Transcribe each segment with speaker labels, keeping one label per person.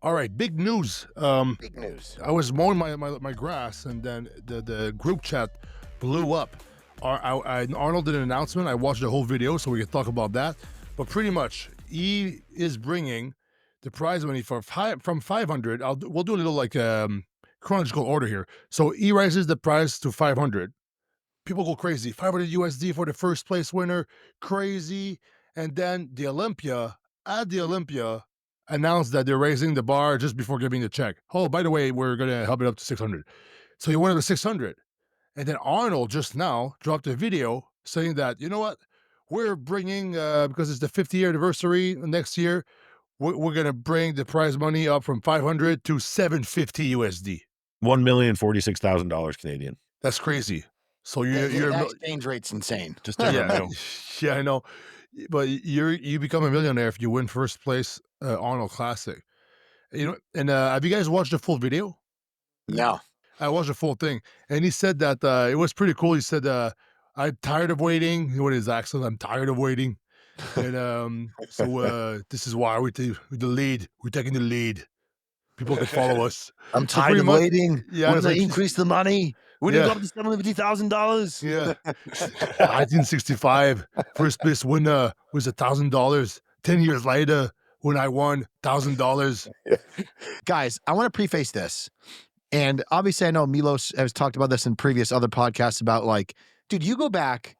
Speaker 1: All right, big news.
Speaker 2: Big news.
Speaker 1: I was mowing my grass, and then the group chat blew up. Arnold did an announcement. I watched the whole video, so we can talk about that. But pretty much, he is bringing the prize money from 500. We'll do a little like chronological order here. So he raises the prize to 500. People go crazy. 500 USD for the first place winner, crazy. And then the Olympia announced that they're raising the bar just before giving the check. Oh, by the way, we're gonna help it up to 600. So he went up to 600. And then Arnold just now dropped a video saying that, you know what, we're bringing because it's the 50th anniversary next year, we're gonna bring the prize money up from 500 to 750 USD.
Speaker 3: $1,046,000 Canadian.
Speaker 1: That's crazy. So
Speaker 2: That exchange rate's insane.
Speaker 3: Just to
Speaker 1: yeah, yeah, I know. But you become a millionaire if you win first place Arnold Classic. You know, and have you guys watched the full video?
Speaker 2: No.
Speaker 1: I watched the full thing, and he said that it was pretty cool. He said, "I'm tired of waiting." What is his accent? I'm tired of waiting, and so this is why we're the lead. We're taking the lead. People can follow us.
Speaker 2: I'm
Speaker 1: So
Speaker 2: tired
Speaker 1: pretty
Speaker 2: of
Speaker 1: much-
Speaker 2: waiting.
Speaker 1: Yeah,
Speaker 2: We're
Speaker 1: it's
Speaker 2: gonna
Speaker 1: like-
Speaker 2: increase the money. We're
Speaker 1: Yeah.
Speaker 2: gonna go up to $750,000.
Speaker 1: Yeah, 1965 first place winner was $1,000. 10 years later, when I won $1,000.
Speaker 2: Guys, I want to preface this. And obviously, I know Milos has talked about this in previous other podcasts about like, dude, you go back,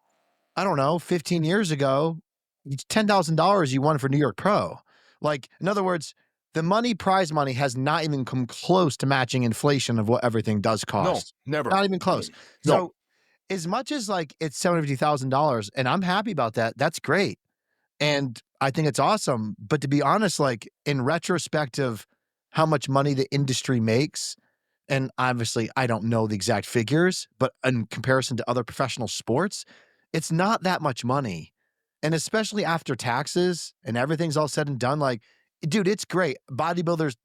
Speaker 2: I don't know, 15 years ago, it's $10,000 you won for New York Pro. Like, in other words, the prize money has not even come close to matching inflation of what everything does
Speaker 1: No,
Speaker 2: cost.
Speaker 1: never.
Speaker 2: Not even close.
Speaker 1: No.
Speaker 2: So, as much as like it's $750,000, and I'm happy about that, that's great. And I think it's awesome. But to be honest, like in retrospect of how much money the industry makes, and obviously I don't know the exact figures, but in comparison to other professional sports, it's not that much money. And especially after taxes and everything's all said and done, like, dude, it's great. Bodybuilders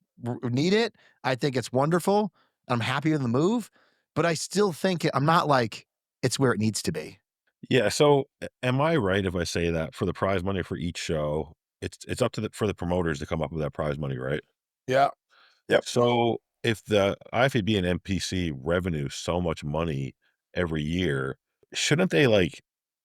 Speaker 2: need it. I think it's wonderful. I'm happy with the move, but I still think I'm not like it's where it needs to be.
Speaker 3: Yeah. So am I right if I say that for the prize money for each show, it's up to for the promoters to come up with that prize money, right?
Speaker 1: Yeah.
Speaker 3: So if the IFBB and MPC revenue so much money every year, shouldn't they like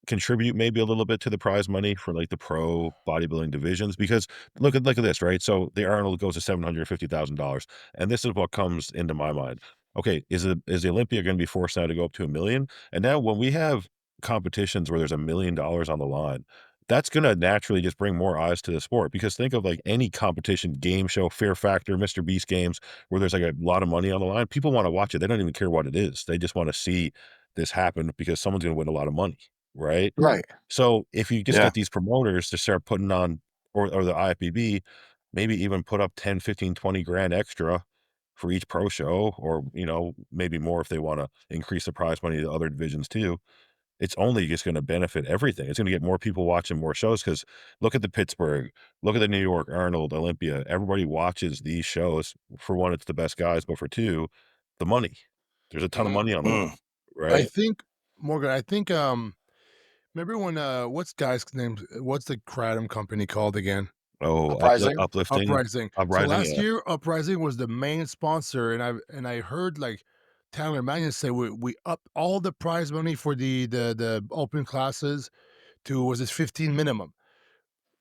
Speaker 3: contribute maybe a little bit to the prize money for like the pro bodybuilding divisions? Because look at this, right? So the Arnold goes to $750,000, and this is what comes into my mind. Okay, is the Olympia going to be forced now to go up to $1 million? And now when we have competitions where there's $1 million on the line, that's going to naturally just bring more eyes to the sport, because think of like any competition, game show, Fear Factor, Mr. Beast games, where there's like a lot of money on the line. People want to watch it. They don't even care what it is. They just want to see this happen because someone's going to win a lot of money. Right.
Speaker 2: Right.
Speaker 3: So if you just
Speaker 4: Yeah.
Speaker 3: get these promoters to start putting on, or the IFBB, maybe even put up 10, 15, 20 grand extra for each pro show, or, maybe more if they want to increase the prize money to other divisions too. It's only just going to benefit everything. It's going to get more people watching more shows, because look at the Pittsburgh, look at the New York, Arnold, Olympia. Everybody watches these shows. For one, it's the best guys, but for two, the money. There's a ton of money on the line,
Speaker 1: I
Speaker 3: right?
Speaker 1: think, Morgan, remember when what's the kratom company called again?
Speaker 3: Oh,
Speaker 2: Uprising?
Speaker 3: uplifting.
Speaker 1: Uprising. So
Speaker 3: Uprising,
Speaker 1: last
Speaker 3: yeah.
Speaker 1: year, Uprising was the main sponsor, and I heard like Tyler Mannion say we upped all the prize money for the open classes to, was it 15 minimum?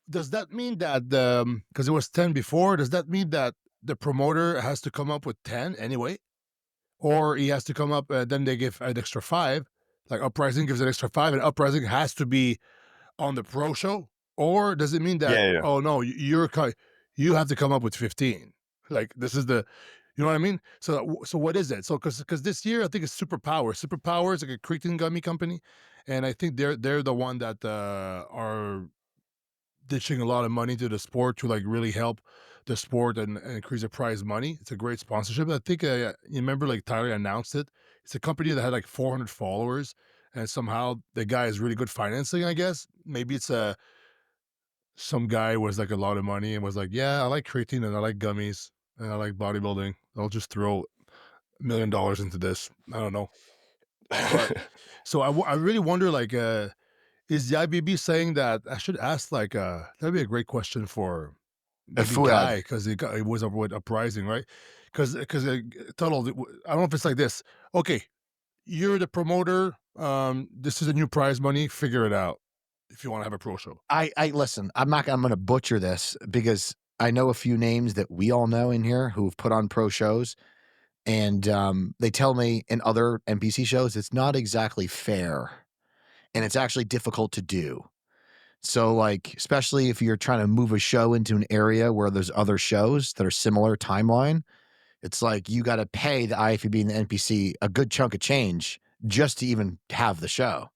Speaker 1: Does that mean that because it was 10 before, does that mean that the promoter has to come up with 10 anyway? Or he has to come up, then they give an extra 5, like Uprising gives an extra 5, and Uprising has to be on the pro show? Or does it mean that,
Speaker 4: Yeah.
Speaker 1: oh no, you have to come up with 15? Like this is the, you know what I mean? So what is it? So because this year I think it's Superpower. Superpower is like a creatine gummy company, and I think they're the one that are ditching a lot of money to the sport to like really help the sport and increase the prize money. It's a great sponsorship. I think you remember like Tyler announced it. It's a company that had like 400 followers, and somehow the guy is really good financing. I guess maybe it's some guy was like a lot of money and was like, yeah, I like creatine and I like gummies and I like bodybuilding. I'll just throw $1 million into this. I don't know. But so I really wonder, like, is the IBB saying that? I should ask, like, that'd be a great question for maybe
Speaker 2: Yeah.
Speaker 1: Guy, because it was uprising, right? Because Tuttle, I don't know if it's like this. Okay, you're the promoter. This is the new prize money. Figure it out if you want to have a pro show.
Speaker 2: I listen, I'm gonna butcher this because I know a few names that we all know in here who've put on pro shows, and they tell me in other NPC shows it's not exactly fair, and it's actually difficult to do. So, like, especially if you're trying to move a show into an area where there's other shows that are similar timeline, it's like you got to pay the IFBB and the NPC a good chunk of change just to even have the show.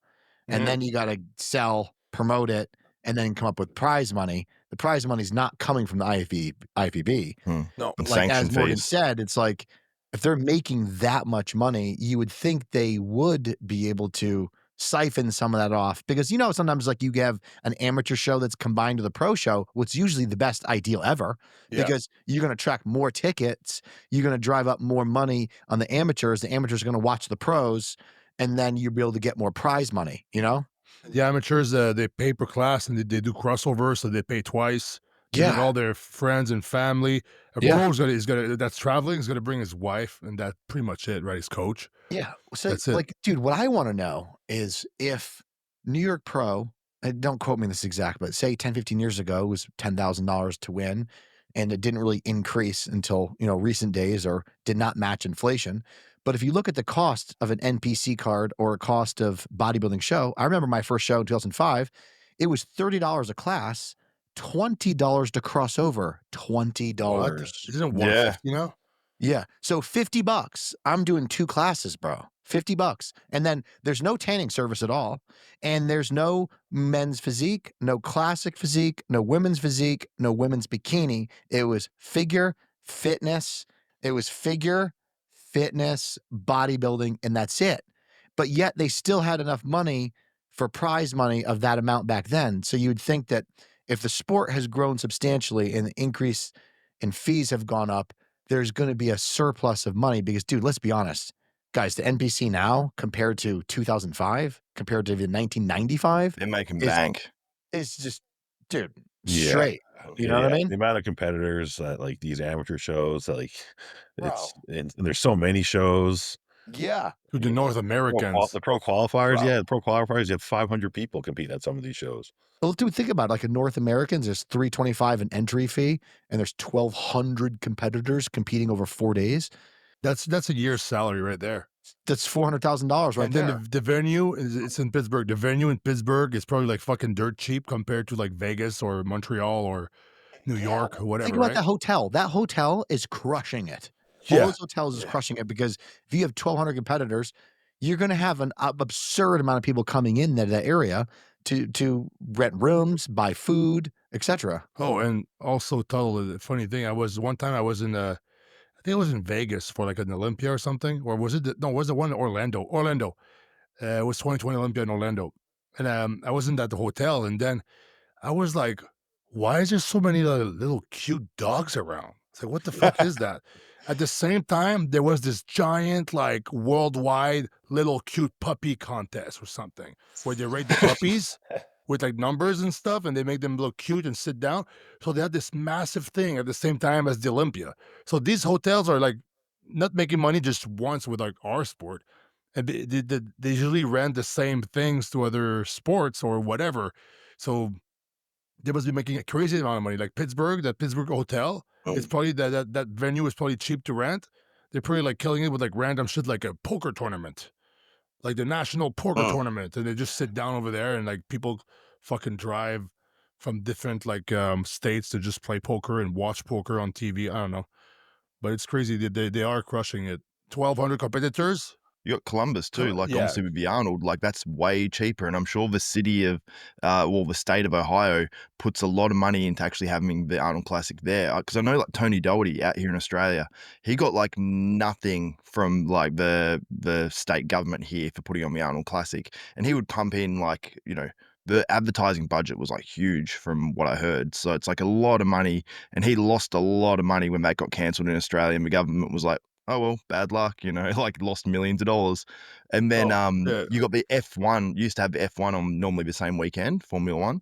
Speaker 2: And then you got to sell, promote it, and then come up with prize money. The prize money is not coming from the IFBB.
Speaker 1: No,
Speaker 2: But
Speaker 3: And
Speaker 2: like as
Speaker 3: sanction
Speaker 2: Morgan
Speaker 3: fees.
Speaker 2: said, it's like if they're making that much money, you would think they would be able to siphon some of that off because sometimes like you have an amateur show that's combined with a pro show, what's usually the best ideal ever
Speaker 1: yeah,
Speaker 2: because you're going to attract more tickets, you're going to drive up more money on the amateurs are going to watch the pros, and then you'll be able to get more prize money,
Speaker 1: the amateurs they pay per class and they do crossovers, so they pay twice. They bring
Speaker 2: Yeah.
Speaker 1: all their friends and family. A
Speaker 2: Yeah.
Speaker 1: pro is gonna that's traveling is gonna bring his wife, and that's pretty much it, right? His coach.
Speaker 2: Yeah. So,
Speaker 1: That's it.
Speaker 2: like, dude, what I want to know is if New York Pro, and don't quote me on this exact, but say 10, 15 years ago it was $10,000 to win, and it didn't really increase until, recent days or did not match inflation. But if you look at the cost of an NPC card or a cost of bodybuilding show, I remember my first show in 2005, it was $30 a class, $20 to cross over,
Speaker 1: What?
Speaker 2: $20.
Speaker 1: Isn't it
Speaker 3: Yeah.
Speaker 1: 150 now?
Speaker 2: Yeah. So $50. I'm doing 2 classes, bro. $50. And then there's no tanning service at all. And there's no men's physique, no classic physique, no women's physique, no women's bikini. It was figure, fitness. It was figure, fitness, bodybuilding, and that's it. But yet they still had enough money for prize money of that amount back then. So you'd think that if the sport has grown substantially and the increase in fees have gone up, there's going to be a surplus of money because, dude, let's be honest, guys, the NPC now compared to 2005, compared to even 1995,
Speaker 4: They're making
Speaker 2: is
Speaker 4: bank.
Speaker 2: is just, dude,
Speaker 3: Yeah.
Speaker 2: straight. You know what I mean?
Speaker 3: The amount of competitors at like these amateur shows, like
Speaker 2: Bro.
Speaker 3: and there's so many shows.
Speaker 2: Yeah.
Speaker 1: To the North
Speaker 3: The
Speaker 1: Americans.
Speaker 3: pro qualifiers,
Speaker 2: Bro.
Speaker 3: the pro qualifiers, you have 500 people compete at some of these shows.
Speaker 2: Well, dude, think about it. Like in North Americans, there's $325 an entry fee, and there's 1,200 competitors competing over 4 days.
Speaker 1: That's a year's salary right there.
Speaker 2: That's $400,000 right
Speaker 1: And then
Speaker 2: there.
Speaker 1: the venue it's in Pittsburgh. The venue in Pittsburgh is probably like fucking dirt cheap compared to like Vegas or Montreal or New York or
Speaker 2: Think
Speaker 1: whatever,
Speaker 2: about
Speaker 1: right?
Speaker 2: that hotel. That hotel is crushing it.
Speaker 1: Yeah.
Speaker 2: All those hotels is crushing it because if you have 1,200 competitors, you're going to have an absurd amount of people coming in that area to rent rooms, buy food, etc.
Speaker 1: Oh, and also Tuttle, the funny thing, one time I was in I think it was in Vegas for like an Olympia or something, or was it no, was it one in Orlando? Orlando. It was 2020 Olympia in Orlando. And I was in that hotel, and then I was like, why is there so many little cute dogs around? It's like, what the fuck is that? At the same time, there was this giant, like, worldwide little cute puppy contest or something where they rate the puppies with like numbers and stuff, and they make them look cute and sit down. So they had this massive thing at the same time as the Olympia. So these hotels are like not making money just once with like our sport. And they usually rent the same things to other sports or whatever. So they must be making a crazy amount of money. Like Pittsburgh, that Pittsburgh hotel, it's probably that venue is probably cheap to rent. They're probably like killing it with like random shit like a poker tournament, like the national poker tournament, and they just sit down over there and like people fucking drive from different like states to just play poker and watch poker on TV. I don't know, but it's crazy. They are crushing it. 1,200 competitors.
Speaker 4: You got Columbus too, like
Speaker 1: Yeah.
Speaker 4: obviously with the Arnold, like that's way cheaper. And I'm sure the city of, the state of Ohio puts a lot of money into actually having the Arnold Classic there. Because I know like Tony Doherty out here in Australia, he got like nothing from like the state government here for putting on the Arnold Classic. And he would pump in like, the advertising budget was like huge from what I heard. So it's like a lot of money. And he lost a lot of money when that got cancelled in Australia. And the government was like, oh, well, bad luck, like lost millions of dollars. And then
Speaker 1: Yeah.
Speaker 4: you got the F1, used to have the F1 on normally the same weekend, Formula One.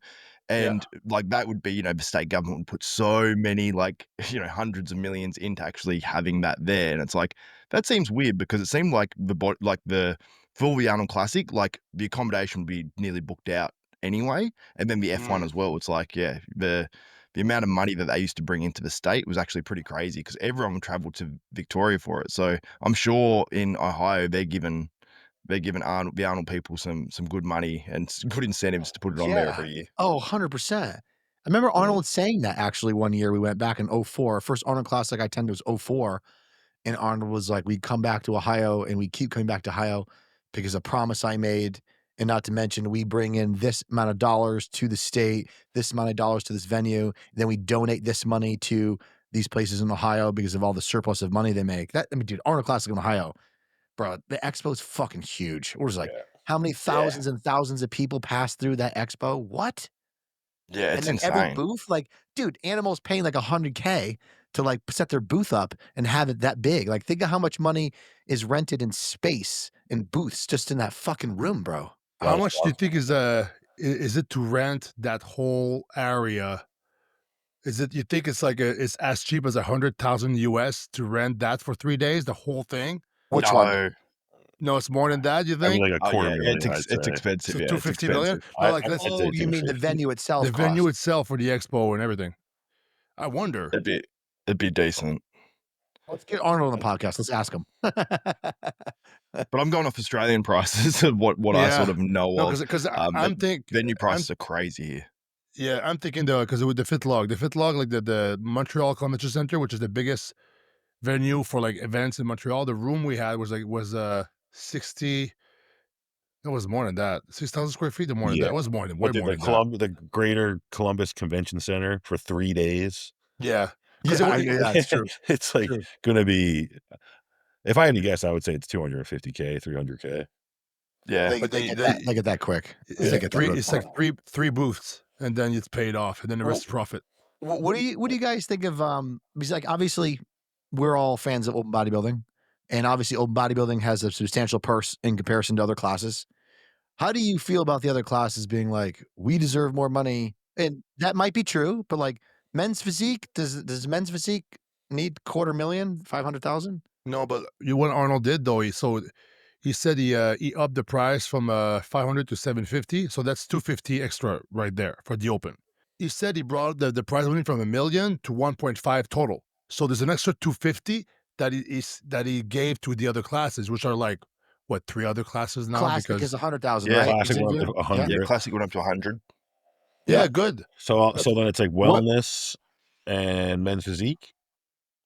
Speaker 4: And like that would be, you know, the state government would put so many like, you know, hundreds of millions into actually having that there. And it's like, that seems weird because it seemed like for the Arnold Classic, like the accommodation would be nearly booked out anyway. And then the F1 as well. It's like, yeah, the amount of money that they used to bring into the state was actually pretty crazy because everyone traveled to Victoria for it. So I'm sure in Ohio, they're giving the Arnold people some good money and good incentives to put it on there every year.
Speaker 2: Oh, 100%. I remember Arnold saying that actually one year we went back in 04. First Arnold Classic I attended was 04. And Arnold was like, we come back to Ohio and we keep coming back to Ohio because a promise I made. And not to mention, we bring in this amount of dollars to the state, this amount of dollars to this venue. Then we donate this money to these places in Ohio because of all the surplus of money they make. I mean, dude, Arnold Classic in Ohio, bro, the expo's fucking huge. What was it like? How many thousands and thousands of people pass through that expo? What?
Speaker 4: Yeah,
Speaker 2: And
Speaker 4: it's
Speaker 2: then every
Speaker 4: insane.
Speaker 2: booth, like, dude, Animal's paying like $100K to like set their booth up and have it that big. Like, think of how much money is rented in space in booths just in that fucking room, bro.
Speaker 1: How much do you think is it to rent that whole area? Is it, you think it's like it's as cheap as 100,000 US to rent that for 3 days, the whole thing?
Speaker 2: Which one?
Speaker 4: No.
Speaker 1: No, it's more than that, you
Speaker 3: I mean,
Speaker 1: think?
Speaker 3: like a
Speaker 4: Oh,
Speaker 3: quarter
Speaker 4: yeah,
Speaker 3: million,
Speaker 4: it's
Speaker 3: I'd say.
Speaker 4: expensive.
Speaker 1: So
Speaker 4: Yeah, it's
Speaker 1: 250 million?
Speaker 4: expensive.
Speaker 1: No, like let's
Speaker 3: I'd say
Speaker 2: Oh, you mean the
Speaker 3: 250.
Speaker 2: venue itself?
Speaker 1: the venue itself for the expo and everything. I wonder.
Speaker 4: It'd be decent.
Speaker 2: Let's get Arnold on the podcast. Let's ask him.
Speaker 4: But I'm going off Australian prices of what I sort of know
Speaker 1: No,
Speaker 4: of.
Speaker 1: because I'm thinking
Speaker 4: venue prices are crazy here.
Speaker 1: Yeah, I'm thinking though, because with the Fitlog, like the Montreal Convention Center, which is the biggest venue for like events in Montreal, the room we had was 60. It was more than that. 6,000 square feet or more than that. It was more than way
Speaker 3: What did
Speaker 1: more than that.
Speaker 3: the Greater Columbus Convention Center for 3 days?
Speaker 1: Yeah,
Speaker 2: That's true.
Speaker 3: It's like
Speaker 2: True.
Speaker 3: gonna be. If I had to guess, I would say it's 250K, 300K.
Speaker 4: Yeah.
Speaker 2: They get that quick. They get that real
Speaker 1: it's
Speaker 2: quick.
Speaker 1: like three booths, and then it's paid off, and then the rest is profit.
Speaker 2: What do you guys think of because like obviously we're all fans of open bodybuilding, and obviously open bodybuilding has a substantial purse in comparison to other classes. How do you feel about the other classes being like, we deserve more money? And that might be true, but like men's physique, does men's physique need $250,000, 500,000?
Speaker 1: No, but what Arnold did though, he said he upped the price from 500 to 750, so that's 250 extra right there for the open. He said he brought the prize money from $1 million to 1.5 total. So there's an extra 250 that he gave to the other classes, which are like what, 3 other classes now?
Speaker 2: Classic
Speaker 1: Because
Speaker 2: is 100,000,
Speaker 4: Yeah,
Speaker 2: right?
Speaker 3: Classic went up to
Speaker 2: Xavier?
Speaker 3: 100.
Speaker 4: Yeah, Classic went up to 100.
Speaker 1: yeah, good.
Speaker 3: So then it's like wellness and men's physique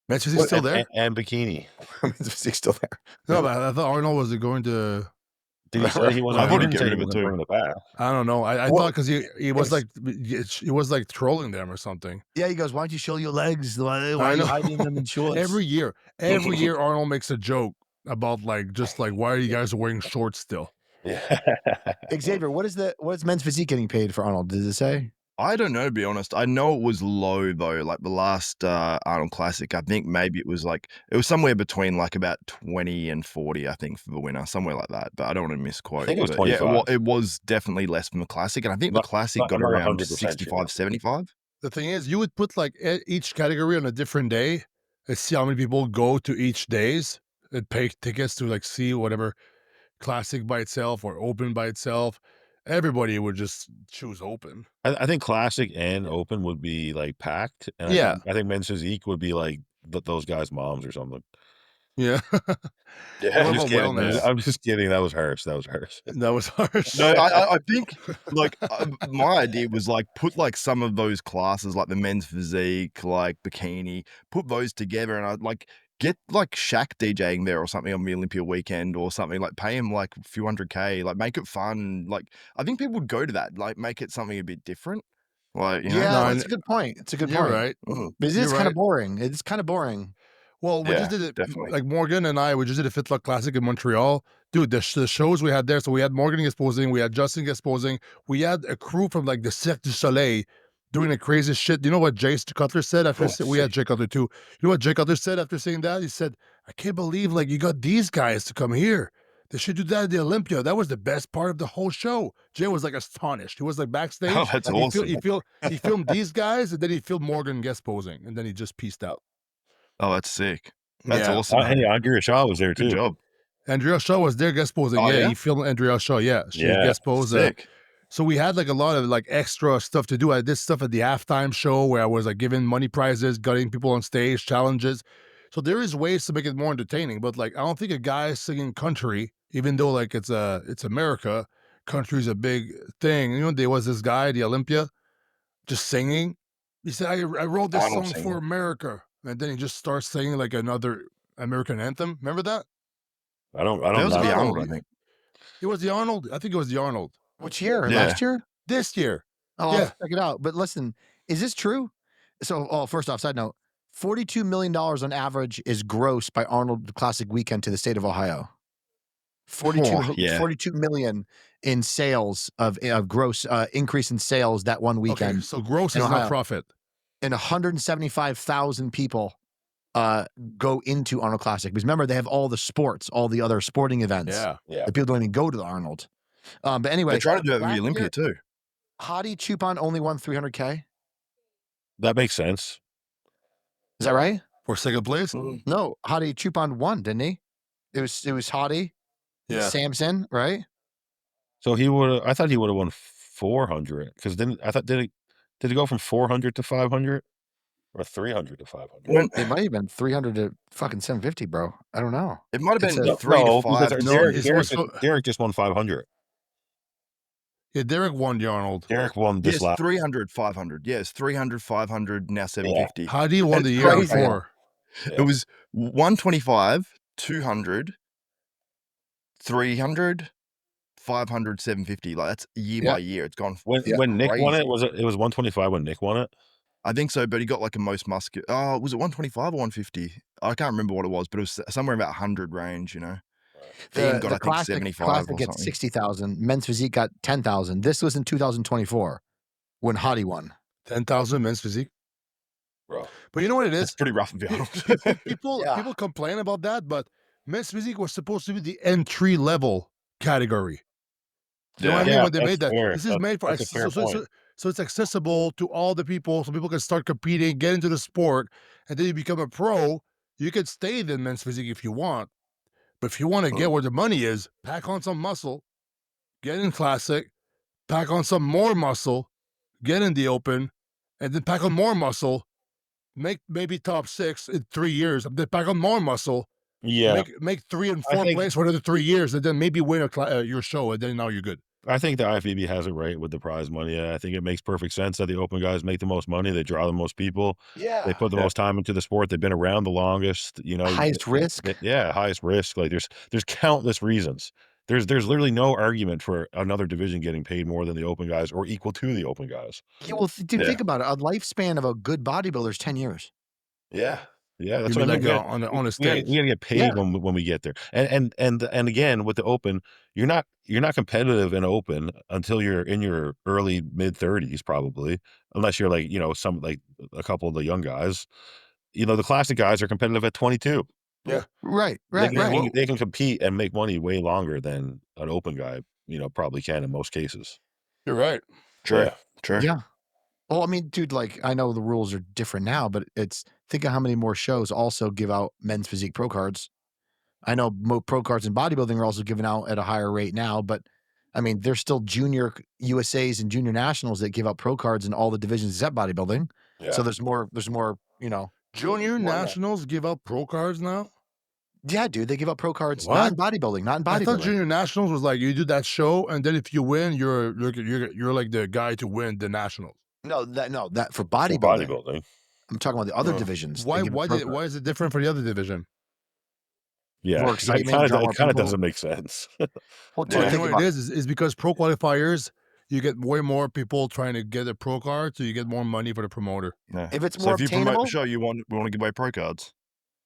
Speaker 1: Men's physique still there?
Speaker 3: and bikini.
Speaker 2: Men's physique's still there.
Speaker 1: No, but I thought Arnold was going to.
Speaker 3: Did he say he wasn't?
Speaker 4: I've already
Speaker 3: He
Speaker 4: given
Speaker 3: didn't say he
Speaker 4: him a
Speaker 3: wasn't
Speaker 4: two.
Speaker 3: bringing it back.
Speaker 1: I don't know. I thought because he was like trolling them or something.
Speaker 2: Yeah, he goes, why don't you show your legs? Why are you
Speaker 1: know.
Speaker 2: hiding them in shorts?
Speaker 1: Every year Arnold makes a joke about like just like, why are you guys wearing shorts still?
Speaker 3: Yeah.
Speaker 2: Xavier, what is men's physique getting paid for Arnold? Does it say?
Speaker 4: I don't know, to be honest. I know it was low though. Like the last Arnold Classic, I think maybe it was somewhere between like about 20 and 40, I think, for the winner, somewhere like that. But I don't want to misquote.
Speaker 3: I think it was
Speaker 4: But
Speaker 3: 25.
Speaker 4: it was definitely less than the Classic, and I think the Classic got
Speaker 3: not
Speaker 4: around
Speaker 3: 100%
Speaker 4: 65,
Speaker 3: sure.
Speaker 4: 75.
Speaker 1: The thing is, you would put like each category on a different day and see how many people go to each days and pay tickets to like see whatever classic by itself or open by itself. Everybody would just choose open.
Speaker 3: I think classic and open would be like packed. And
Speaker 1: Yeah.
Speaker 3: I think men's physique would be like those guys' moms or something.
Speaker 1: Yeah.
Speaker 4: Yeah,
Speaker 1: What
Speaker 3: Just
Speaker 1: about
Speaker 3: kidding, man.
Speaker 1: wellness?
Speaker 3: I'm just kidding. That was harsh. That was harsh.
Speaker 1: That was harsh.
Speaker 4: No, I think like my idea was like put like some of those classes like the men's physique, like bikini, put those together, and I'd like get like Shaq DJing there or something on the Olympia weekend or something, like pay him like a few $100K, like make it fun. Like I think people would go to that, like make it something a bit different. Like, you know,
Speaker 2: Yeah,
Speaker 1: No,
Speaker 2: that's a good point. It's a good
Speaker 1: You're
Speaker 2: point.
Speaker 1: right.
Speaker 4: Mm.
Speaker 2: But it
Speaker 1: You're
Speaker 2: is kind
Speaker 1: right.
Speaker 2: of boring. It's kind of boring.
Speaker 1: Well, we
Speaker 4: Yeah,
Speaker 1: just did it,
Speaker 4: definitely.
Speaker 1: like Morgan and I, we just did a Fitlock Classic in Montreal. Dude, the shows we had there, so we had Morgan exposing, we had Justin exposing, we had a crew from like the Cirque du Soleil doing the craziest shit. You know what Jay Cutler said after we had Jay Cutler too. You know what Jay Cutler said after seeing that? He said, I can't believe like you got these guys to come here. They should do that at the Olympia. That was the best part of the whole show. Jay was like astonished. He was like backstage.
Speaker 4: Oh, that's awesome.
Speaker 1: He filmed these guys, and then he filmed Morgan guest posing, and then he just pieced out.
Speaker 4: Oh, that's sick. That's
Speaker 1: Yeah.
Speaker 4: awesome.
Speaker 3: Hey, Andrea Shaw was there
Speaker 4: Good
Speaker 3: too.
Speaker 4: job.
Speaker 1: Andrea Shaw was there guest posing.
Speaker 4: Oh,
Speaker 1: yeah,
Speaker 4: yeah?
Speaker 1: he filmed Andrea Shaw. Yeah, she
Speaker 3: Yeah,
Speaker 1: guest posed.
Speaker 4: Sick.
Speaker 1: So we had like a lot of like extra stuff to do. I did stuff at the halftime show where I was like giving money prizes, getting people on stage, challenges. So there is ways to make it more entertaining. But like I don't think a guy singing country, even though like it's America, country's a big thing. You know, there was this guy at the Olympia just singing. He said, I wrote this
Speaker 4: Arnold
Speaker 1: song
Speaker 4: singing.
Speaker 1: for America. And then he just starts singing like another American anthem. Remember that?
Speaker 3: I don't
Speaker 4: That was
Speaker 3: know.
Speaker 4: the
Speaker 1: Arnold.
Speaker 4: Arnold, I think.
Speaker 1: It was the Arnold. I think it was the Arnold.
Speaker 2: Which year?
Speaker 4: Yeah.
Speaker 2: Last year?
Speaker 1: This year.
Speaker 2: Oh,
Speaker 1: Yeah.
Speaker 2: I'll check it out. But listen, is this true? So, first off, side note, $42 million on average is gross by Arnold Classic weekend to the state of Ohio. 42 million in sales of gross increase in sales that one weekend.
Speaker 1: Okay, so gross
Speaker 2: in
Speaker 1: is
Speaker 2: Ohio.
Speaker 1: not profit.
Speaker 2: And 175,000 people go into Arnold Classic. Because remember, they have all the sports, all the other sporting events.
Speaker 1: Yeah.
Speaker 2: The people don't even go to the Arnold. But anyway,
Speaker 4: They tried to do that with
Speaker 2: last
Speaker 4: the Olympia
Speaker 2: year,
Speaker 4: too.
Speaker 2: Hadi Chupon only won 300K.
Speaker 3: That makes sense.
Speaker 2: Is that right?
Speaker 1: For second place?
Speaker 2: No, Hadi Chupon won, didn't he? It was Hadi, Samson, right?
Speaker 3: So he would. I thought he would have won 400 because then I thought did it go from 400 to 500 or 300 to 500?
Speaker 2: It might have been 300 to fucking 750, bro. I don't know.
Speaker 4: It might have
Speaker 2: It's
Speaker 4: been
Speaker 2: a-
Speaker 4: 3 to 5.
Speaker 3: because
Speaker 1: No,
Speaker 3: Derek just won 500.
Speaker 1: Yeah, Derek won the Arnold.
Speaker 3: Derek won this
Speaker 4: Yes,
Speaker 3: last.
Speaker 4: 300, 500. Yes, 300, 500, now 750.
Speaker 1: Hadi won the
Speaker 4: It's
Speaker 1: year
Speaker 4: crazy.
Speaker 1: before.
Speaker 4: It was 125, 200, 300, 500, 750. Like that's year by year. It's gone.
Speaker 3: When Nick won
Speaker 4: crazy.
Speaker 3: it, it was 125 when Nick won it?
Speaker 4: I think so, but he got like a most muscular. Oh, was it 125 or 150? I can't remember what it was, but it was somewhere about 100 range, you know. Ian got, I think,
Speaker 2: classic,
Speaker 4: 75
Speaker 2: classic
Speaker 4: or
Speaker 2: gets
Speaker 4: something.
Speaker 2: 60,000. Men's physique got 10,000. This was in 2024 when Hadi won.
Speaker 1: 10,000 men's physique.
Speaker 3: Bro.
Speaker 1: But you know what it
Speaker 4: It's
Speaker 1: is?
Speaker 4: pretty rough of the Arnold.
Speaker 1: People complain about that, but men's physique was supposed to be the entry level category. You know what I mean? When they made that, this is made for so it's accessible to all the people, so people can start competing, get into the sport, and then you become a pro. You can stay in men's physique if you want, but if you want to get where the money is, pack on some muscle, get in classic, pack on some more muscle, get in the open, and then pack on more muscle, make maybe top 6 in 3 years, then pack on more muscle.
Speaker 3: Yeah,
Speaker 1: make 3 and 4 plays for another 3 years, and then maybe win your show, and then now you're good.
Speaker 3: I think the IFBB has it right with the prize money. I think it makes perfect sense that the open guys make the most money. They draw the most people.
Speaker 2: Yeah.
Speaker 3: They put the most time into the sport. They've been around the longest. You know,
Speaker 2: Highest risk.
Speaker 3: Highest risk. Like there's countless reasons. There's literally no argument for another division getting paid more than the open guys or equal to the open guys.
Speaker 2: Yeah, well, dude, think about it. A lifespan of a good bodybuilder is 10 years.
Speaker 3: Yeah. Yeah, that's
Speaker 1: You
Speaker 3: what I
Speaker 1: mean
Speaker 3: mean.
Speaker 1: like on a stage.
Speaker 3: We gotta get paid when we get there. And again, with the open, you're not competitive in open until you're in your early mid-30s probably, unless you're like, you know, some like a couple of the young guys. You know, the classic guys are competitive at 22.
Speaker 1: Yeah.
Speaker 2: Right.
Speaker 3: They can compete and make money way longer than an open guy, you know, probably can in most cases.
Speaker 1: You're right.
Speaker 4: True.
Speaker 2: Yeah. Well, I mean, dude, like I know the rules are different now, but think of how many more shows also give out men's physique pro cards. I know pro cards in bodybuilding are also given out at a higher rate now, but I mean, there's still junior USAs and junior nationals that give out pro cards in all the divisions except bodybuilding.
Speaker 3: Yeah.
Speaker 2: So there's more, you know.
Speaker 1: Junior nationals give out pro cards now?
Speaker 2: Yeah, dude, they give out pro cards
Speaker 1: What?
Speaker 2: not in bodybuilding.
Speaker 1: I thought junior nationals was like you do that show, and then if you win, you're like the guy to win the nationals.
Speaker 2: No, that for bodybuilding.
Speaker 3: Bodybuilding.
Speaker 2: I'm talking about the other divisions.
Speaker 1: Why is it different for the other division?
Speaker 3: Yeah,
Speaker 2: More excitement,
Speaker 3: it
Speaker 2: draw more
Speaker 3: kind of
Speaker 2: people.
Speaker 3: doesn't make sense.
Speaker 2: Well, dude,
Speaker 1: You know
Speaker 2: think
Speaker 1: what
Speaker 2: about
Speaker 1: it is because pro qualifiers, you get way more people trying to get a pro card, so you get more money for the promoter.
Speaker 4: Yeah.
Speaker 2: if it's
Speaker 4: So
Speaker 2: more
Speaker 4: if you promote
Speaker 2: obtainable,
Speaker 4: the show, we want to give away pro cards.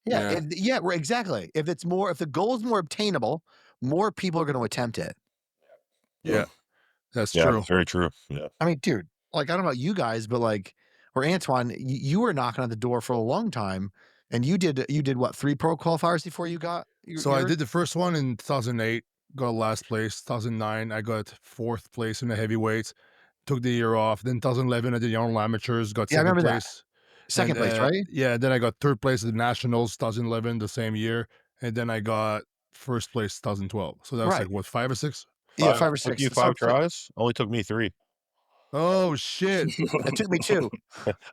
Speaker 2: yeah, right, exactly. If the goal is more obtainable, more people are going to attempt it.
Speaker 1: Yeah, that's
Speaker 3: Yeah,
Speaker 1: true.
Speaker 3: it's very true. Yeah.
Speaker 2: I mean, dude, like I don't know about you guys, but like, or Antoine, you were knocking on the door for a long time, and you did what 3 pro qualifiers before you got?
Speaker 1: So I did the first one in 2008, got last place. 2009, I got fourth place in the heavyweights. Took the year off. Then 2011, I did the Arnold Amateurs, got
Speaker 2: Yeah, I
Speaker 1: second
Speaker 2: remember that.
Speaker 1: place. And
Speaker 2: Second place, right?
Speaker 1: yeah, then I got third place at the Nationals 2011, the same year. And then I got first place 2012. So that was
Speaker 2: Right.
Speaker 1: like what, 5 or 6?
Speaker 2: Yeah,
Speaker 3: 5
Speaker 2: 5 or
Speaker 3: took
Speaker 2: 6.
Speaker 3: you 5 tries? Only took me 3.
Speaker 1: Oh shit!
Speaker 2: It took me 2.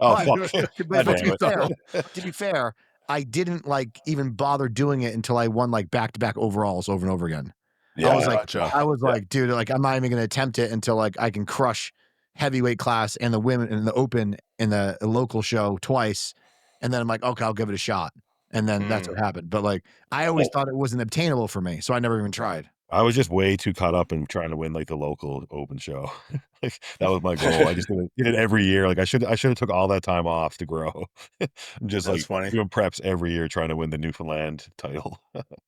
Speaker 3: Oh,
Speaker 2: But
Speaker 3: fuck.
Speaker 2: but
Speaker 3: God
Speaker 2: but to
Speaker 3: damn
Speaker 2: be
Speaker 3: it.
Speaker 2: fair to be fair, I didn't, like, even bother doing it until I won, like, back-to-back overalls over and over again. I was
Speaker 3: Yeah.
Speaker 2: like
Speaker 1: Gotcha.
Speaker 2: I was
Speaker 3: Yeah.
Speaker 2: like, "Dude, like, I'm not even gonna attempt it until, like, I can crush heavyweight class and the women in the open in the local show twice." And then I'm like, "Okay, I'll give it a shot." And then that's
Speaker 1: Mm.
Speaker 2: what happened. But, like, I always thought it wasn't obtainable for me, so I never even tried.
Speaker 3: I was just way too caught up in trying to win, like, the local open show. Like, that was my goal. I just did it every year. Like, I should have took all that time off to grow. I'm just,
Speaker 1: That's
Speaker 3: like,
Speaker 1: funny.
Speaker 3: doing preps every year trying to win the Newfoundland title.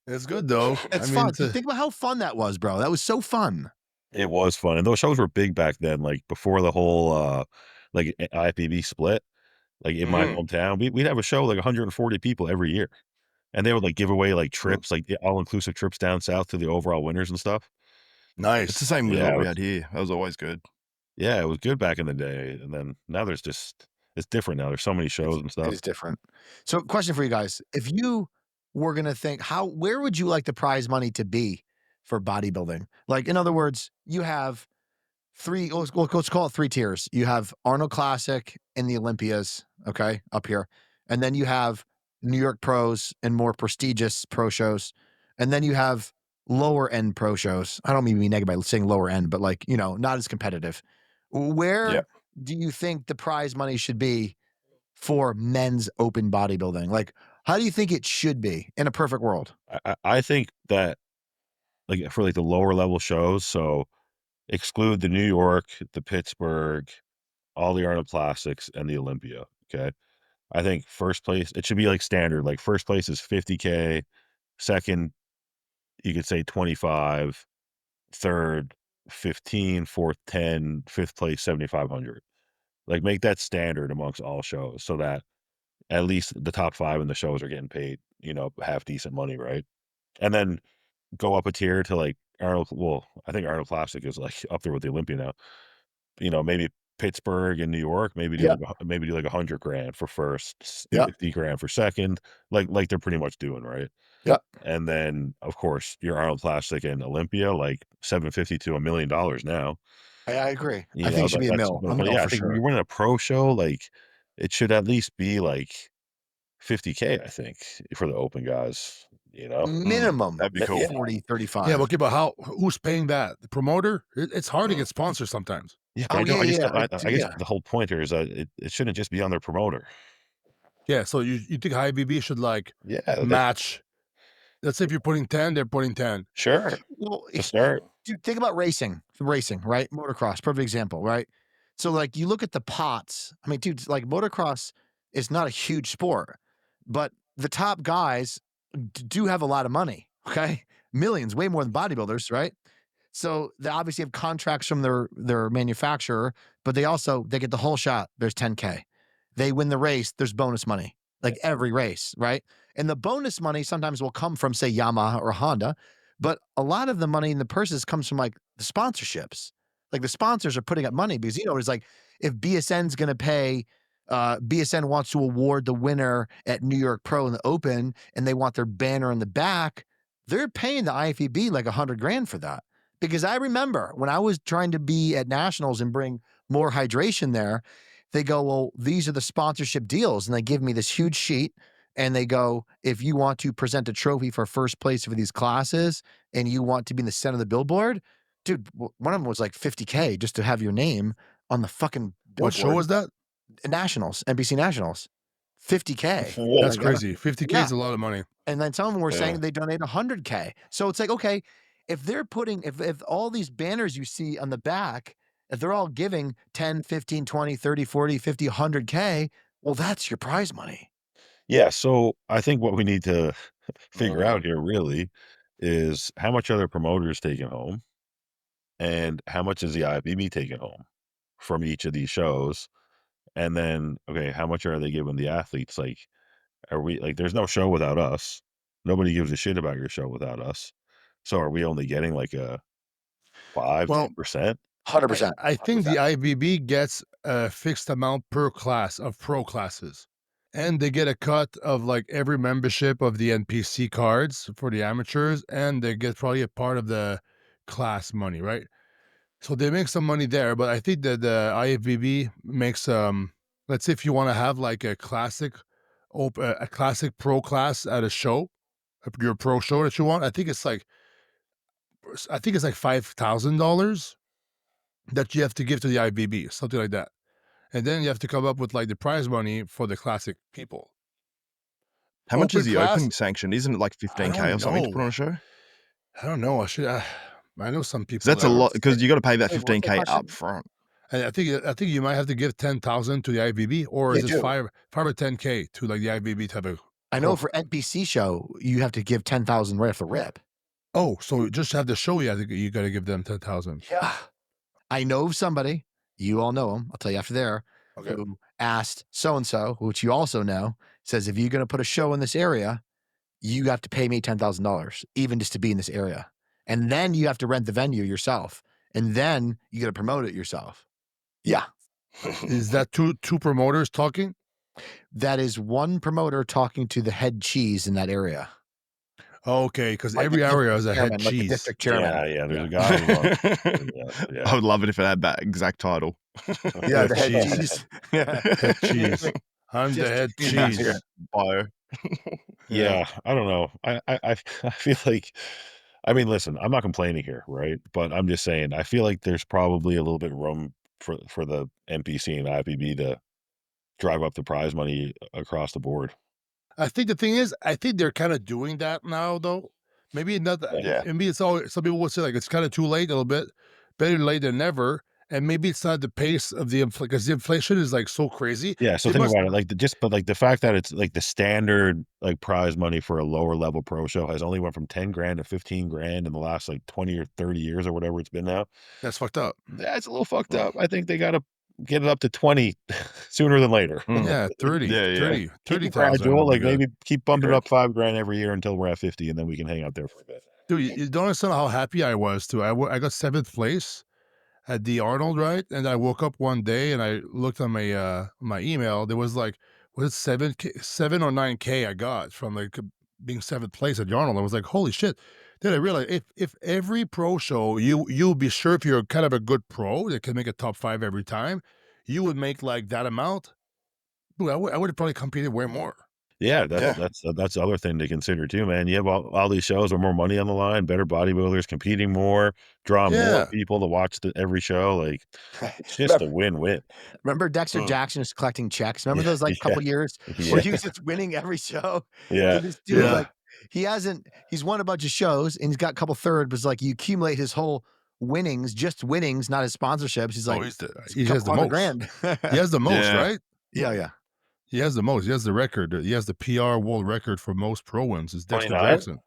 Speaker 1: It's good though. I
Speaker 2: It's
Speaker 1: mean,
Speaker 2: fun. Dude, think about how fun that was, bro. That was so fun.
Speaker 3: It was fun, and those shows were big back then, like, before the whole, like, IFBB split. Like, in my
Speaker 1: mhm.
Speaker 3: hometown, we'd have a show, like, 140 people every year, and they would, like, give away, like,
Speaker 1: Mm.
Speaker 3: trips, like, all-inclusive trips down south to the overall winners and stuff.
Speaker 4: It's the
Speaker 1: Nice.
Speaker 4: same with
Speaker 3: Yeah,
Speaker 4: what
Speaker 3: it
Speaker 4: we
Speaker 3: was
Speaker 4: had here. That was always good.
Speaker 3: yeah, it was good back in the day, and then now there's just it's different now, there's so many
Speaker 2: It's
Speaker 3: shows and
Speaker 2: it
Speaker 3: stuff.
Speaker 2: is different. So, question for you guys: if you were gonna think, where would you like the prize money to be for bodybuilding? Like, in other words, you have three. Let's call it 3 tiers. You have Arnold Classic and the Olympias, okay, up here, and then you have New York pros and more prestigious pro shows, and then you have lower end pro shows. I don't mean to be negative by saying lower end, but, like, not as competitive.
Speaker 3: Yeah.
Speaker 2: Where do you think the prize money should be for men's open bodybuilding? Like, how do you think it should be in a perfect world?
Speaker 3: I think that, like, for, like, the lower level shows, so exclude the New York, the Pittsburgh, all the Arnold Classics, and the Olympia, okay? I think first place it should be, like, standard, like, first place is 50K, second, you could say 25, third, 15, fourth, 10, fifth place, 7,500. Like, make that standard amongst all shows so that at least the top 5 in the shows are getting paid, half decent money, right? And then go up a tier to, like, I think Arnold Classic is, like, up there with the Olympia now. Maybe Pittsburgh and New York,
Speaker 2: Yeah,
Speaker 3: maybe do, like, 100 grand for first,
Speaker 2: yeah,
Speaker 3: 50 grand for second, like they're pretty much doing, right?
Speaker 2: yeah.
Speaker 3: And then, of course, your Arnold Classic and Olympia, like, 750 to $1,000,000 now.
Speaker 2: I agree. I think it should be a
Speaker 3: That's
Speaker 2: mill,
Speaker 3: but yeah, I
Speaker 2: for
Speaker 3: think when
Speaker 2: sure.
Speaker 3: you're winning a pro show, like, it should at least be, like, 50K, I think, for the open guys, you know?
Speaker 2: Minimum
Speaker 4: That'd be
Speaker 3: Yeah.
Speaker 4: cool.
Speaker 2: 40,
Speaker 1: Yeah,
Speaker 2: 35.
Speaker 1: but okay, but who's paying that? The promoter? It's hard to get sponsors sometimes.
Speaker 3: Yeah, but
Speaker 2: Oh,
Speaker 3: I
Speaker 2: yeah,
Speaker 3: don't I
Speaker 2: yeah,
Speaker 3: just
Speaker 2: yeah.
Speaker 3: don't I guess
Speaker 2: Yeah.
Speaker 3: the whole point here is that it shouldn't just be on their promoter.
Speaker 1: Yeah, so you think IFBB should like
Speaker 3: Yeah, that
Speaker 1: match? Let's say if you're putting 10, they're putting 10.
Speaker 3: sure,
Speaker 2: Well,
Speaker 3: to start.
Speaker 2: dude, think about racing, right? Motocross, perfect example, right? So, like, you look at the pots. I mean, dude, like, motocross is not a huge sport, but the top guys do have a lot of money. Okay, millions, way more than bodybuilders, right? So they obviously have contracts from their manufacturer, but they get the whole shot. There's 10K. They win the race. There's bonus money, like every race, right? And the bonus money sometimes will come from, say, Yamaha or Honda, but a lot of the money in the purses comes from, like, the sponsorships. Like, the sponsors are putting up money because, it's like, if BSN's going to pay, BSN wants to award the winner at New York Pro in the Open, and they want their banner in the back. They're paying the IFEB like 100 grand for that. Because I remember when I was trying to be at nationals and bring more hydration there, they go, well, these are the sponsorship deals. And they give me this huge sheet and they go, if you want to present a trophy for first place for these classes and you want to be in the center of the billboard, dude, one of them was like 50K just to have your name on the fucking
Speaker 1: What show
Speaker 2: billboard.
Speaker 1: was that?
Speaker 2: Nationals, NBC Nationals, 50K.
Speaker 3: Whoa.
Speaker 1: That's
Speaker 2: Like,
Speaker 1: crazy. 50K
Speaker 2: yeah.
Speaker 1: is a lot of money.
Speaker 2: And then some of them were
Speaker 3: Yeah.
Speaker 2: saying they donate 100K. So it's like, okay, if they're putting, if all these banners you see on the back, if they're all giving 10, 15, 20, 30, 40, 50, 100K, well, that's your prize money.
Speaker 3: Yeah, so I think what we need to figure out here really is how much are the promoters taking home and how much is the IFBB taking home from each of these shows? And then, okay, how much are they giving the athletes? Like, are we like, there's no show without us. Nobody gives a shit about your show without us. So are we only getting like a 5,
Speaker 1: Well,
Speaker 3: 10%?
Speaker 2: 100%.
Speaker 1: I think
Speaker 2: 100%.
Speaker 1: the IFBB gets a fixed amount per class of pro classes, and they get a cut of like every membership of the NPC cards for the amateurs, and they get probably a part of the class money, right? So they make some money there, but I think that the IFBB makes let's say if you want to have like a classic a classic pro class at a show, your pro show that you want, I think it's like $5,000 that you have to give to the IFBB, something like that. And then you have to come up with like the prize money for the classic people.
Speaker 4: How much is
Speaker 1: Open
Speaker 4: the
Speaker 1: class,
Speaker 4: opening sanction? Isn't it like
Speaker 1: I
Speaker 4: 15K or
Speaker 1: don't
Speaker 4: something to put on
Speaker 1: know.
Speaker 4: a show?
Speaker 1: I don't know. I know some
Speaker 4: 'Cause
Speaker 1: people
Speaker 4: that's a
Speaker 1: that
Speaker 4: lot because you got to pay that
Speaker 2: Wait, what's the
Speaker 4: 15K
Speaker 2: question?
Speaker 4: up front.
Speaker 1: and I think you might have to give 10,000 to the IFBB, or
Speaker 2: You
Speaker 1: is it
Speaker 2: do.
Speaker 1: 5 or 10K to like the IFBB to have a
Speaker 2: I know
Speaker 1: pro?
Speaker 2: for NPC show, you have to give 10,000 right off the rip.
Speaker 1: Oh, so just have the show. You got to give them 10,000.
Speaker 2: Yeah. I know of somebody, you all know him, I'll tell you after there,
Speaker 1: Okay.
Speaker 2: who asked so-and-so, which you also know, says, if you're going to put a show in this area, you have to pay me $10,000, even just to be in this area. And then you have to rent the venue yourself. And then you got to promote it yourself. Yeah.
Speaker 1: Is that two promoters talking?
Speaker 2: That is one promoter talking to the head cheese in that area.
Speaker 1: Okay, because
Speaker 2: Like
Speaker 1: every
Speaker 2: the
Speaker 1: area has a
Speaker 2: chairman,
Speaker 1: head
Speaker 2: like the
Speaker 1: cheese.
Speaker 2: district chairman.
Speaker 3: Yeah, there's a guy who runs.
Speaker 4: I
Speaker 3: Yeah.
Speaker 4: would love it if it had that exact title.
Speaker 2: Yeah, the head
Speaker 1: cheese.
Speaker 2: cheese. Yeah.
Speaker 1: Head cheese. I'm the head
Speaker 2: District cheese.
Speaker 1: cheese.
Speaker 4: Bio.
Speaker 3: Yeah, I don't know. I feel like, I mean, listen, I'm not complaining here, right? But I'm just saying, I feel like there's probably a little bit room for the NPC and IFBB to drive up the prize money across the board.
Speaker 1: I think the thing is, I think they're kind of doing that now, though. Maybe not.
Speaker 4: Yeah.
Speaker 1: Maybe it's all. Some people would say like it's kind of too late, a little bit. Better late than never. And maybe it's not the pace of the inflation, because the inflation is like so crazy.
Speaker 3: Yeah, so
Speaker 1: They
Speaker 3: think
Speaker 1: must.
Speaker 3: about it, like but like the fact that it's like the standard like prize money for a lower level pro show has only went from 10 grand to 15 grand in the last like 20 or 30 years or whatever it's been now.
Speaker 1: That's fucked up.
Speaker 3: That's a little fucked up. I think they gotta get it up to 20 sooner than later.
Speaker 1: Yeah, 30,
Speaker 4: Yeah, yeah.
Speaker 1: 30,
Speaker 3: Keep it
Speaker 1: 30,000
Speaker 3: gradual,
Speaker 1: would be
Speaker 3: like
Speaker 1: good.
Speaker 3: maybe keep bumping it up 5 grand every year until we're at 50, and then we can hang out there for a bit.
Speaker 1: Dude, you don't understand how happy I was too. I got 7th place at the Arnold, right? And I woke up one day and I looked on my email. There was like, was it 7 or 9K I got from like being 7th place at the Arnold. I was like, holy shit. Then I realized if every pro show you'll be sure if you're kind of a good pro that can make a top 5 every time, you would make like that amount. Dude, I would have probably competed way more.
Speaker 3: Yeah,
Speaker 4: Yeah.
Speaker 3: that's the other thing to consider too, man. You have all these shows with more money on the line, better bodybuilders competing more, draw more
Speaker 1: Yeah.
Speaker 3: people to watch every show. Like it's just a win-win.
Speaker 2: Remember Dexter Jackson is collecting checks? Remember those like
Speaker 3: Yeah.
Speaker 2: couple years
Speaker 3: Yeah.
Speaker 2: where he was just winning every show?
Speaker 3: Yeah.
Speaker 2: And this dude,
Speaker 1: Yeah.
Speaker 2: like, he's won a bunch of shows and he's got a couple third, but it's like you accumulate his whole winnings, just winnings, not his sponsorships. He's like,
Speaker 1: he has the most.
Speaker 2: grand.
Speaker 1: He has the most,
Speaker 4: Yeah.
Speaker 1: right?
Speaker 2: Yeah.
Speaker 1: He has the most. He has the record. He has the PR world record for most pro wins. It's Dexter
Speaker 3: 29?
Speaker 1: Jackson.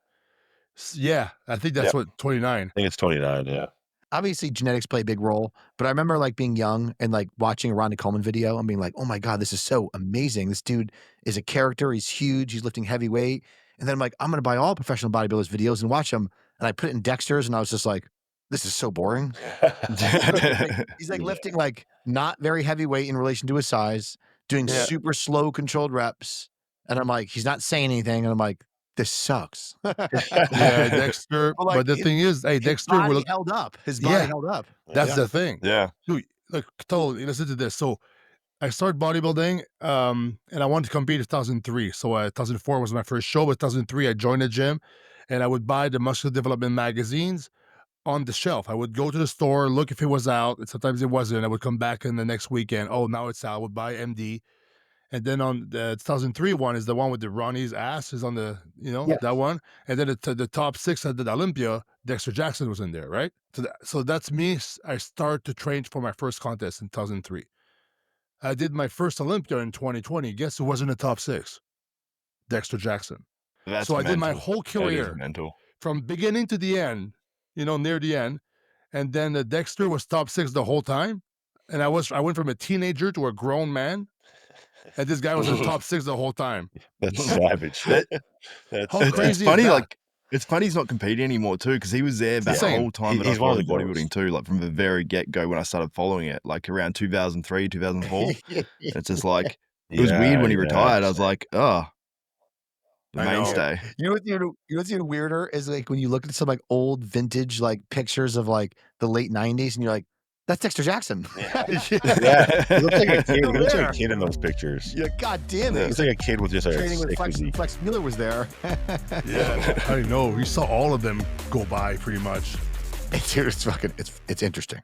Speaker 1: Yeah, I think that's what 29.
Speaker 3: I think it's 29, yeah.
Speaker 2: Obviously, genetics play a big role, but I remember like being young and like watching a Ronnie Coleman video and being like, oh my God, this is so amazing. This dude is a character. He's huge. He's lifting heavy weight. And then I'm like, I'm going to buy all professional bodybuilders videos and watch them. And I put it in Dexter's and I was just like, this is so boring. He's like lifting like not very heavy weight in relation to his size, doing super slow controlled reps. And I'm like, he's not saying anything. And I'm like, this sucks.
Speaker 1: Yeah, Dexter.
Speaker 2: Well, like,
Speaker 1: but the thing is, hey,
Speaker 2: His
Speaker 1: Dexter
Speaker 2: body
Speaker 1: will.
Speaker 2: held up. His body
Speaker 1: Yeah.
Speaker 2: held up.
Speaker 1: That's the thing.
Speaker 4: Yeah.
Speaker 1: Dude, look, totally. Listen to this. So I started bodybuilding, and I wanted to compete in 2003. So 2004 was my first show, but 2003 I joined the gym, and I would buy the muscular development magazines on the shelf. I would go to the store, look if it was out, and sometimes it wasn't. I would come back in the next weekend. Oh, now it's out. I would buy MD. And then on the 2003 one is the one with the Ronnie's ass is on the, that one. And then the top 6 at the Olympia, Dexter Jackson was in there, right? So that's me. I started to train for my first contest in 2003. I did my first Olympia in 2020. Guess who was in the top 6? Dexter Jackson.
Speaker 4: That's
Speaker 1: So I did my
Speaker 4: mental.
Speaker 1: whole
Speaker 4: That is
Speaker 1: career
Speaker 4: mental.
Speaker 1: from beginning to the end, near the end. And then Dexter was top 6 the whole time. And I went from a teenager to a grown man. And this guy was in top 6 the whole time.
Speaker 3: That's savage.
Speaker 1: How
Speaker 4: It's
Speaker 1: crazy
Speaker 4: funny,
Speaker 1: is that?
Speaker 4: like It's funny he's not competing anymore too, because he was there that
Speaker 1: Insane.
Speaker 4: whole time that I
Speaker 3: He's one of
Speaker 4: followed
Speaker 3: the
Speaker 4: bodybuilding
Speaker 3: goats.
Speaker 4: too, like from the very get-go when I started following it, like around 2003, 2004. It's just like, it was weird when he retired. I was like, oh, the
Speaker 1: I know.
Speaker 4: mainstay.
Speaker 2: You know what's even weirder is like when you look at some like old vintage like pictures of like the late 90s and you're like, that's Dexter Jackson.
Speaker 3: Yeah, he looks like a kid. He looks like a kid in those pictures.
Speaker 2: Yeah, god damn
Speaker 3: He
Speaker 2: it.
Speaker 3: looks like a kid with just a
Speaker 2: Training with
Speaker 3: sick physique.
Speaker 2: Flex Miller was there.
Speaker 1: Yeah, I know. We saw all of them go by pretty much.
Speaker 2: It's fucking it's interesting.